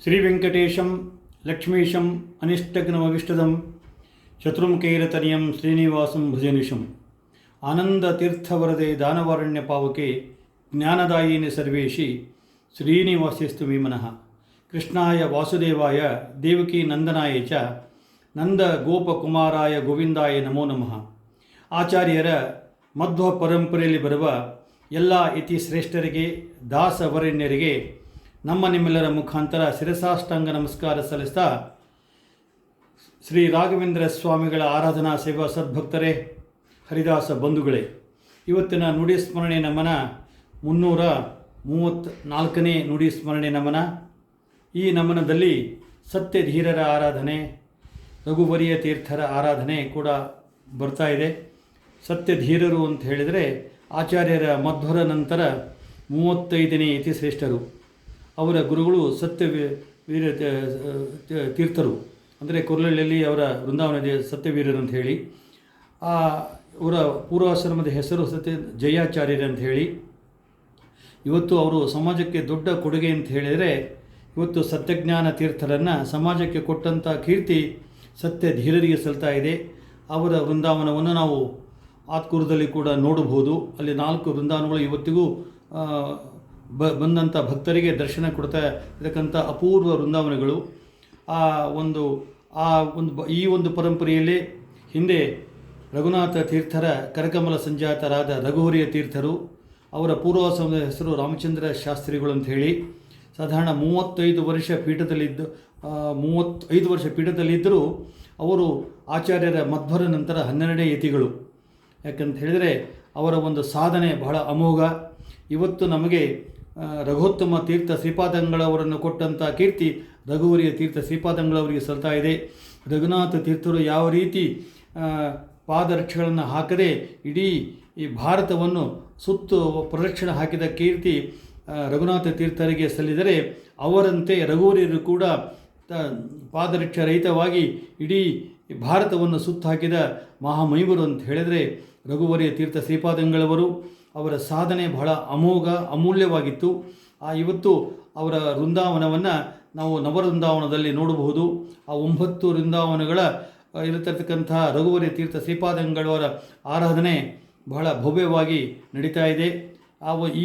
ಶ್ರೀವೆಂಕಟೇಶಂ ಲಕ್ಷ್ಮೀಶಂ ಅನಿಷ್ಟಘ್ನಮವಿಷ್ಟದಂ ಶತ್ರುಂಕೈರತನಿಯಂ ಶ್ರೀನಿವಾಸಂ ಭಜನಿಶಂ ಆನಂದತೀರ್ಥವರದೆ ದಾನವಾರಣ್ಯ ಪಾವಕೆ ಜ್ಞಾನದಾಯಿನಿ ಸರ್ವೇಶಿ ಶ್ರೀನಿವಾಸ್ಯಸ್ತು ಮೇ ಮನಃ. ಕೃಷ್ಣಾಯ ವಾಸುದೇವಾಯ ದೇವಕಿ ನಂದನಾಯ ಚ ನಂದ ಗೋಪಕುಮಾರಾಯ ಗೋವಿಂದಾಯ ನಮೋ ನಮಃ. ಆಚಾರ್ಯರ ಮಧ್ವ ಪರಂಪರೆಯಲ್ಲಿ ಬರುವ ಎಲ್ಲ ಇತಿ ಶ್ರೇಷ್ಠರಿಗೆ ದಾಸವರಣ್ಯರಿಗೆ ನಮ್ಮ ನಿಮ್ಮೆಲ್ಲರ ಮುಖಾಂತರ ಶಿರಸಾಷ್ಟಾಂಗ ನಮಸ್ಕಾರ ಸಲ್ಲಿಸ್ತಾ, ಶ್ರೀ ರಾಘವೇಂದ್ರ ಸ್ವಾಮಿಗಳ ಆರಾಧನಾ ಸೇವಾ ಸದ್ಭಕ್ತರೇ, ಹರಿದಾಸ ಬಂಧುಗಳೇ, ಇವತ್ತಿನ ನುಡಿ ಸ್ಮರಣೆ ನಮನ 334ನೇ ನುಡಿ ಸ್ಮರಣೆ ನಮನ. ಈ ನಮನದಲ್ಲಿ ಸತ್ಯಧೀರರ ಆರಾಧನೆ, ರಘುವರಿಯ ತೀರ್ಥರ ಆರಾಧನೆ ಕೂಡ ಬರ್ತಾ ಇದೆ. ಸತ್ಯಧೀರರು ಅಂತ ಹೇಳಿದರೆ ಆಚಾರ್ಯರ ಮಧ್ವರ ನಂತರ 35ನೇ ಯತಿಶ್ರೇಷ್ಠರು. ಅವರ ಗುರುಗಳು ಸತ್ಯವೀರ ತೀರ್ಥರು, ಅಂದರೆ ಕೊರ್ಲಳ್ಳಿಯಲ್ಲಿ ಅವರ ವೃಂದಾವನ ಸತ್ಯವೀರರು ಅಂತ ಹೇಳಿ. ಅವರ ಪೂರ್ವಾಶ್ರಮದ ಹೆಸರು ಜಯಾಚಾರ್ಯರು ಅಂತ ಹೇಳಿ. ಇವತ್ತು ಅವರು ಸಮಾಜಕ್ಕೆ ದೊಡ್ಡ ಕೊಡುಗೆ ಅಂತ ಹೇಳಿದರೆ, ಇವತ್ತು ಸತ್ಯಜ್ಞಾನ ತೀರ್ಥರನ್ನು ಸಮಾಜಕ್ಕೆ ಕೊಟ್ಟಂಥ ಕೀರ್ತಿ ಸತ್ಯಧೀರರಿಗೆ ಸಲ್ತಾ ಇದೆ. ಅವರ ವೃಂದಾವನವನ್ನು ನಾವು ಆತ್ಕೂರದಲ್ಲಿ ಕೂಡ ನೋಡಬಹುದು. ಅಲ್ಲಿ 4 ವೃಂದಾವನಗಳು ಇವತ್ತಿಗೂ ಬಂದಂಥ ಭಕ್ತರಿಗೆ ದರ್ಶನ ಕೊಡ್ತಾ ಇರತಕ್ಕಂಥ ಅಪೂರ್ವ ವೃಂದಾವನಗಳು. ಈ ಒಂದು ಪರಂಪರೆಯಲ್ಲಿ ಹಿಂದೆ ರಘುನಾಥ ತೀರ್ಥರ ಕರಕಮಲ ಸಂಜಾತರಾದ ರಘುವರಿಯ ತೀರ್ಥರು, ಅವರ ಪೂರ್ವಾಶ್ರಮದ ಹೆಸರು ರಾಮಚಂದ್ರ ಶಾಸ್ತ್ರಿಗಳು ಅಂತ ಹೇಳಿ. ಸಾಧಾರಣ 35 ವರ್ಷ ಪೀಠದಲ್ಲಿದ್ದರೂ ಅವರು ಆಚಾರ್ಯರ ಮಧ್ವರ ನಂತರ 12ನೇ ಯತಿಗಳು. ಯಾಕಂತ ಹೇಳಿದರೆ ಅವರ ಒಂದು ಸಾಧನೆ ಬಹಳ ಅಮೋಘ. ಇವತ್ತು ನಮಗೆ ರಘೋತ್ತಮ ತೀರ್ಥ ಶ್ರೀಪಾದಂಗಳವರನ್ನು ಕೊಟ್ಟಂಥ ಕೀರ್ತಿ ರಘುವರಿಯ ತೀರ್ಥ ಶ್ರೀಪಾದಂಗಳವರಿಗೆ ಸಲ್ತಾ ಇದೆ. ರಘುನಾಥ ತೀರ್ಥರು ಯಾವ ರೀತಿ ಪಾದರಕ್ಷೆಗಳನ್ನು ಹಾಕದೆ ಇಡೀ ಈ ಭಾರತವನ್ನು ಸುತ್ತು ಪ್ರದಕ್ಷಿಣೆ ಹಾಕಿದ ಕೀರ್ತಿ ರಘುನಾಥ ತೀರ್ಥರಿಗೆ ಸಲ್ಲಿದರೆ, ಅವರಂತೆ ರಘುವರಿಯರು ಕೂಡ ಪಾದರಕ್ಷೆ ರಹಿತವಾಗಿ ಇಡೀ ಭಾರತವನ್ನು ಸುತ್ತು ಹಾಕಿದ ಮಹಾಮಹಿಮರು ಅಂತ ಹೇಳಿದರೆ ರಘುವರಿಯ ತೀರ್ಥ ಶ್ರೀಪಾದಂಗಳವರು. ಅವರ ಸಾಧನೆ ಬಹಳ ಅಮೂಲ್ಯವಾಗಿತ್ತು. ಇವತ್ತು ಅವರ ವೃಂದಾವನವನ್ನು ನಾವು ನವವೃಂದಾವನದಲ್ಲಿ ನೋಡಬಹುದು. ಆ 9 ವೃಂದಾವನಗಳ ಇರತಕ್ಕಂಥ ರಘುವರಿಯ ತೀರ್ಥ ಶ್ರೀಪಾದಂಗಳವರ ಆರಾಧನೆ ಬಹಳ ಭವ್ಯವಾಗಿ ನಡೀತಾ ಇದೆ.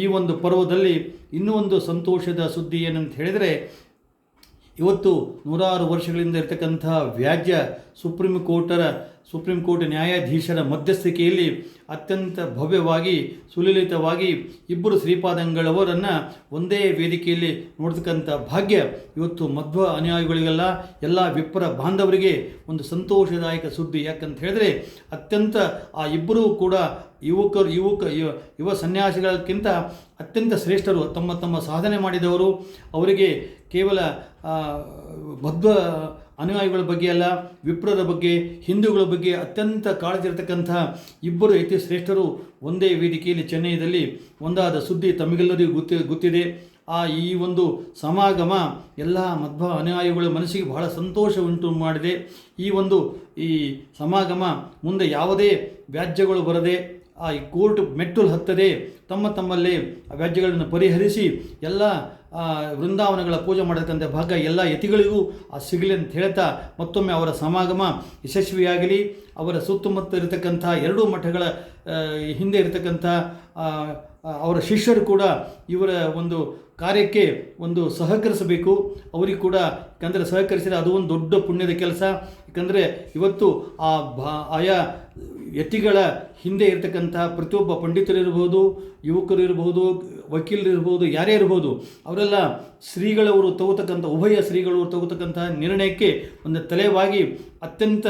ಈ ಒಂದು ಪರ್ವದಲ್ಲಿ ಇನ್ನೂ ಒಂದು ಸಂತೋಷದ ಸುದ್ದಿ ಏನಂತ ಹೇಳಿದರೆ, ಇವತ್ತು 106 ವರ್ಷಗಳಿಂದ ಇರತಕ್ಕಂಥ ವ್ಯಾಜ್ಯ ಸುಪ್ರೀಂ ಕೋರ್ಟ್ ನ್ಯಾಯಾಧೀಶರ ಮಧ್ಯಸ್ಥಿಕೆಯಲ್ಲಿ ಅತ್ಯಂತ ಭವ್ಯವಾಗಿ ಸುಲಲಿತವಾಗಿ ಇಬ್ಬರು ಶ್ರೀಪಾದಂಗಳವರನ್ನು ಒಂದೇ ವೇದಿಕೆಯಲ್ಲಿ ನೋಡ್ತಕ್ಕಂಥ ಭಾಗ್ಯ ಇವತ್ತು ಮಧ್ವ ಅನುಯಾಯಿಗಳಿಗೆಲ್ಲ ಎಲ್ಲ ವಿಪ್ರ ಬಾಂಧವರಿಗೆ ಒಂದು ಸಂತೋಷದಾಯಕ ಸುದ್ದಿ. ಯಾಕಂತ ಹೇಳಿದ್ರೆ ಅತ್ಯಂತ ಆ ಇಬ್ಬರೂ ಕೂಡ ಯುವ ಸನ್ಯಾಸಿಗಳಕ್ಕಿಂತ ಅತ್ಯಂತ ಶ್ರೇಷ್ಠರು. ತಮ್ಮ ಸಾಧನೆ ಮಾಡಿದವರು. ಅವರಿಗೆ ಕೇವಲ ಮಧ್ವ ಅನುಯಾಯಿಗಳ ಬಗ್ಗೆ ಅಲ್ಲ, ವಿಪ್ರರ ಬಗ್ಗೆ, ಹಿಂದೂಗಳ ಬಗ್ಗೆ ಅತ್ಯಂತ ಕಾಳಜಿ ಇರತಕ್ಕಂಥ ಇಬ್ಬರು ಯತಿ ಶ್ರೇಷ್ಠರು ಒಂದೇ ವೇದಿಕೆಯಲ್ಲಿ ಚೆನ್ನೈದಲ್ಲಿ ಒಂದಾದ ಸುದ್ದಿ ತಮಗೆಲ್ಲರಿಗೂ ಗೊತ್ತಿದೆ. ಈ ಒಂದು ಸಮಾಗಮ ಎಲ್ಲ ಮಧ್ವ ಅನುಯಾಯಿಗಳ ಮನಸ್ಸಿಗೆ ಬಹಳ ಸಂತೋಷ ಉಂಟು ಮಾಡಿದೆ. ಈ ಸಮಾಗಮ ಮುಂದೆ ಯಾವುದೇ ವ್ಯಾಜ್ಯಗಳು ಬರದೆ ಈ ಕೋರ್ಟ್ ಮೆಟ್ಟಲು ಹತ್ತದೆ ತಮ್ಮಲ್ಲೇ ವ್ಯಾಜ್ಯಗಳನ್ನು ಪರಿಹರಿಸಿ ಎಲ್ಲ ವೃಂದಾವನಗಳ ಪೂಜೆ ಮಾಡತಕ್ಕಂಥ ಭಾಗ ಎಲ್ಲ ಯತಿಗಳಿಗೂ ಸಿಗಲಿ ಅಂತ ಹೇಳ್ತಾ, ಮತ್ತೊಮ್ಮೆ ಅವರ ಸಮಾಗಮ ಯಶಸ್ವಿಯಾಗಲಿ. ಅವರ ಸುತ್ತಮುತ್ತ ಇರತಕ್ಕಂಥ 2 ಮಠಗಳ ಹಿಂದೆ ಇರತಕ್ಕಂಥ ಅವರ ಶಿಷ್ಯರು ಕೂಡ ಇವರ ಒಂದು ಕಾರ್ಯಕ್ಕೆ ಸಹಕರಿಸಬೇಕು. ಅವರಿಗೆ ಕೂಡ, ಯಾಕಂದರೆ ಸಹಕರಿಸಿದರೆ ಅದು ಒಂದು ದೊಡ್ಡ ಪುಣ್ಯದ ಕೆಲಸ. ಯಾಕಂದರೆ ಇವತ್ತು ಆಯಾ ಯತಿಗಳ ಹಿಂದೆ ಇರತಕ್ಕಂಥ ಪ್ರತಿಯೊಬ್ಬ ಪಂಡಿತರಿರ್ಬೋದು, ಯುವಕರು ಇರಬಹುದು, ವಕೀಲರು ಇರ್ಬೋದು, ಯಾರೇ ಇರ್ಬೋದು, ಅವರೆಲ್ಲ ಶ್ರೀಗಳವರು ತಗೋತಕ್ಕಂಥ ಉಭಯ ಶ್ರೀಗಳವರು ತಗೋತಕ್ಕಂಥ ನಿರ್ಣಯಕ್ಕೆ ಒಂದು ತಲೆವಾಗಿ ಅತ್ಯಂತ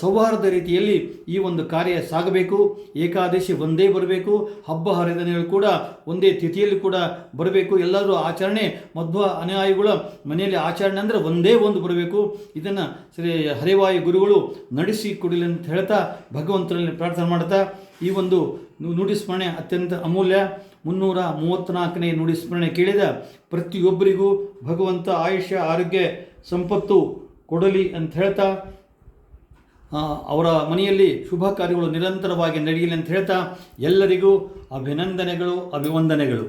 ಸೌಹಾರ್ದ ರೀತಿಯಲ್ಲಿ ಈ ಒಂದು ಕಾರ್ಯ ಸಾಗಬೇಕು. ಏಕಾದಶಿ ಒಂದೇ ಬರಬೇಕು, ಹಬ್ಬ ಹರಿದಿನಗಳು ಕೂಡ ಒಂದೇ ತಿಥಿಯಲ್ಲಿ ಕೂಡ ಬರಬೇಕು. ಎಲ್ಲರೂ ಆಚರಣೆ ಮಧ್ವ ಅನುಯಾಯಿಗಳ ಮನೆಯಲ್ಲಿ ಆಚರಣೆ ಅಂದರೆ ಒಂದೇ ಒಂದು ಬರಬೇಕು. ಇದನ್ನು ಶ್ರೀ ಹರಿವಾಯು ಗುರುಗಳು ನಡೆಸಿ ಕೊಡಲಿ ಅಂತ ಹೇಳ್ತಾ ಭಗವಂತನಲ್ಲಿ ಪ್ರಾರ್ಥನೆ ಮಾಡ್ತಾ, ಈ ಒಂದು ನುಡಿ ಸ್ಮರಣೆ ಅತ್ಯಂತ ಅಮೂಲ್ಯ. 334ನೇ ನುಡಿ ಸ್ಮರಣೆ ಕೇಳಿದ ಪ್ರತಿಯೊಬ್ಬರಿಗೂ ಭಗವಂತ ಆಯುಷ್ಯ ಆರೋಗ್ಯ ಸಂಪತ್ತು ಕೊಡಲಿ ಅಂತ ಹೇಳ್ತಾ, ಅವರ ಮನೆಯಲ್ಲಿ ಶುಭ ಕಾರ್ಯಗಳು ನಿರಂತರವಾಗಿ ನಡೆಯಲಿ ಅಂತ ಹೇಳ್ತಾ ಎಲ್ಲರಿಗೂ ಅಭಿನಂದನೆಗಳು, ಅಭಿವಂದನೆಗಳು.